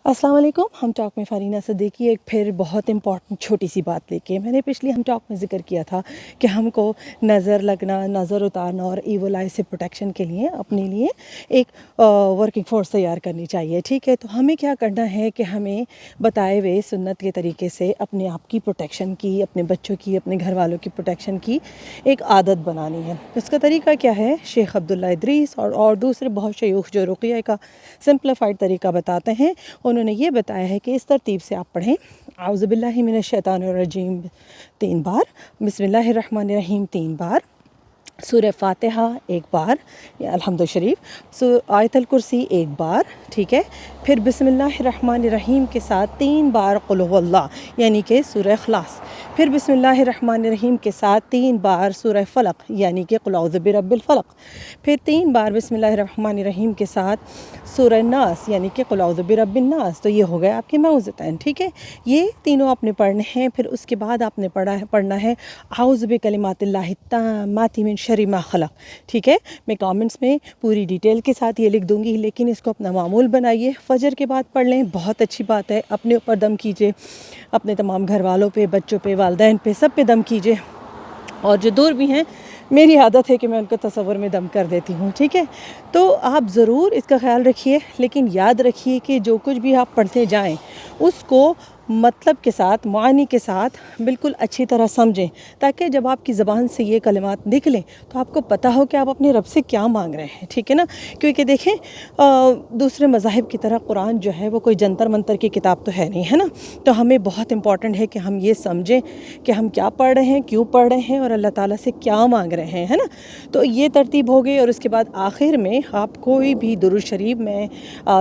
السلام علیکم. ہم ٹاک میں فارینہ صدیقی ایک پھر بہت امپورٹنٹ چھوٹی سی بات لے کے. میں نے پچھلی ہم ٹاک میں ذکر کیا تھا کہ ہم کو نظر لگنا، نظر اتارنا اور ایول آئی سے پروٹیکشن کے لیے اپنے لیے ایک ورکنگ فورس تیار کرنی چاہیے. ٹھیک ہے، تو ہمیں کیا کرنا ہے کہ ہمیں بتائے ہوئے سنت کے طریقے سے اپنے آپ کی پروٹیکشن کی، اپنے بچوں کی، اپنے گھر والوں کی پروٹیکشن کی ایک عادت بنانی ہے. اس کا طریقہ کیا ہے؟ شیخ عبداللہ ادریس اور دوسرے بہت شیوخ جو رقیہ کا سمپلیفائڈ طریقہ بتاتے ہیں، انہوں نے یہ بتایا ہے کہ اس ترتیب سے آپ پڑھیں: اعوذ باللہ من الشیطن الرجیم 3 بار، بسم اللہ الرحمن الرحیم 3 بار، سورہ فاتحہ 1 بار الحمد شریف، آیت الکرسی 1 بار. ٹھیک ہے، پھر بسم اللہ الرحمن الرحیم کے ساتھ 3 بار قل هو اللہ یعنی کہ سورہ اخلاص، پھر بسم اللہ الرحمن الرحیم کے ساتھ 3 بار سورہ فلق یعنی کہ قل اعوذ برب الفلق، پھر 3 بار بسم اللہ الرحمن الرحیم کے ساتھ سورہ الناس یعنی کہ قل اعوذ برب الناس. تو یہ ہو گئے آپ کے معوذتین. ٹھیک ہے، یہ تینوں آپ نے پڑھنے ہیں. پھر اس کے بعد آپ نے پڑھنا ہے اعوذ بکلمات اللہ التامات من شر ما خلق. ٹھیک ہے، میں کامنٹس میں پوری ڈیٹیل کے ساتھ یہ لکھ دوں گی، لیکن اس کو اپنا معمول بنائیے. فجر کے بعد پڑھ لیں، بہت اچھی بات ہے. اپنے اوپر دم کیجئے، اپنے تمام گھر والوں پہ، بچوں پہ، والدین پہ، سب پہ دم کیجئے. اور جو دور بھی ہیں، میری عادت ہے کہ میں ان کو تصور میں دم کر دیتی ہوں. ٹھیک ہے، تو آپ ضرور اس کا خیال رکھیے، لیکن یاد رکھیے کہ جو کچھ بھی آپ پڑھتے جائیں اس کو مطلب کے ساتھ، معنی کے ساتھ بالکل اچھی طرح سمجھیں، تاکہ جب آپ کی زبان سے یہ کلمات نکلیں تو آپ کو پتہ ہو کہ آپ اپنے رب سے کیا مانگ رہے ہیں. ٹھیک ہے نا، کیونکہ دیکھیں دوسرے مذاہب کی طرح قرآن جو ہے وہ کوئی جنتر منتر کی کتاب تو ہے نہیں، ہے نا. تو ہمیں بہت امپورٹنٹ ہے کہ ہم یہ سمجھیں کہ ہم کیا پڑھ رہے ہیں، کیوں پڑھ رہے ہیں، اور اللہ تعالیٰ سے کیا مانگ رہے ہیں، ہے نا. تو یہ ترتیب ہو گئی. اور اس کے بعد آخر میں آپ کوئی بھی درود شریف، میں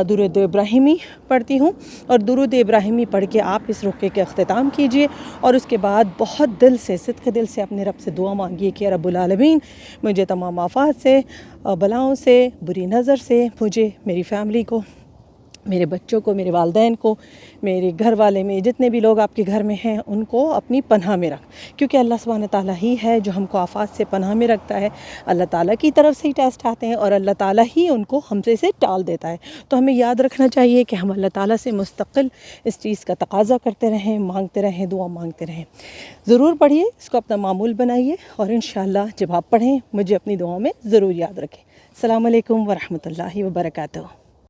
درود ابراہیمی پڑھتی ہوں، اور درود ابراہیمی پڑھ کے آپ اس رقیہ کے اختتام کیجئے. اور اس کے بعد بہت دل سے، صدق دل سے اپنے رب سے دعا مانگیے کہ رب العالمین مجھے تمام آفات سے، بلاؤں سے، بری نظر سے، مجھے، میری فیملی کو، میرے بچوں کو، میرے والدین کو، میرے گھر والے میں جتنے بھی لوگ آپ کے گھر میں ہیں ان کو اپنی پناہ میں رکھ. کیونکہ اللہ سبحانہ تعالیٰ ہی ہے جو ہم کو آفات سے پناہ میں رکھتا ہے. اللہ تعالیٰ کی طرف سے ہی ٹیسٹ آتے ہیں اور اللہ تعالیٰ ہی ان کو ہم سے ٹال دیتا ہے. تو ہمیں یاد رکھنا چاہیے کہ ہم اللہ تعالیٰ سے مستقل اس چیز کا تقاضا کرتے رہیں، مانگتے رہیں، دعا مانگتے رہیں. ضرور پڑھیے، اس کو اپنا معمول بنائیے، اور انشاءاللہ جب آپ پڑھیں مجھے اپنی دعاؤں میں ضرور یاد رکھیں. السلام علیکم ورحمۃ اللہ وبرکاتہ.